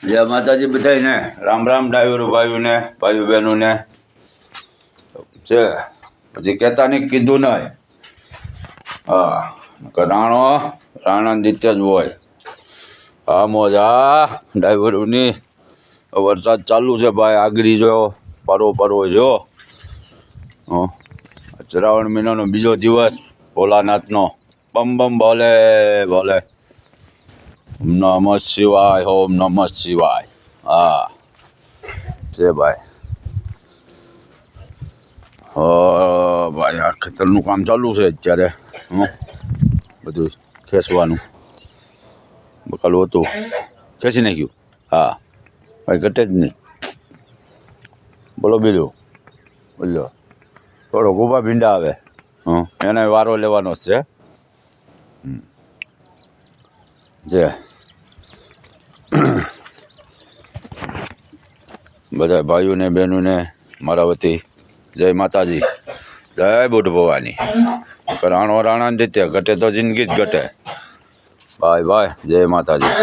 જય માતાજી બધાને રામ રામ ડાયવરો ભાઈઓને ભાઈઓ બહેનોને છે પછી કહેતા નહીં કીધું નહીં હા રાણા નિત્ય જ હોય હા મોજ હા ડાયવરોની વરસાદ ચાલુ છે ભાઈ આગળ જો પરો જો શ્રાવણ મહિનાનો બીજો દિવસ ભોલાનાથનો બમ બમ બોલે બોલે ઓમ નમઃ શિવાય ઓમ નમઃ શિવાય હા છે ભાઈ ભાઈ આ ખેતરનું કામ ચાલુ છે અત્યારે બધું ખેંચવાનું બકાલું હતું ખેંચી નાખ્યું હા ભાઈ ઘટે જ નહીં બોલો બીજું બોલો થોડો ઊભા ભીંડા આવે એને વારો લેવાનો જ છે જે બધા ભાઈઓને બહેનોને મારા વતી જય માતાજી જય બુઢ ભવાની રાણો રાણા જ ઘટે તો જિંદગી જ ઘટે બાય બાય જય માતાજી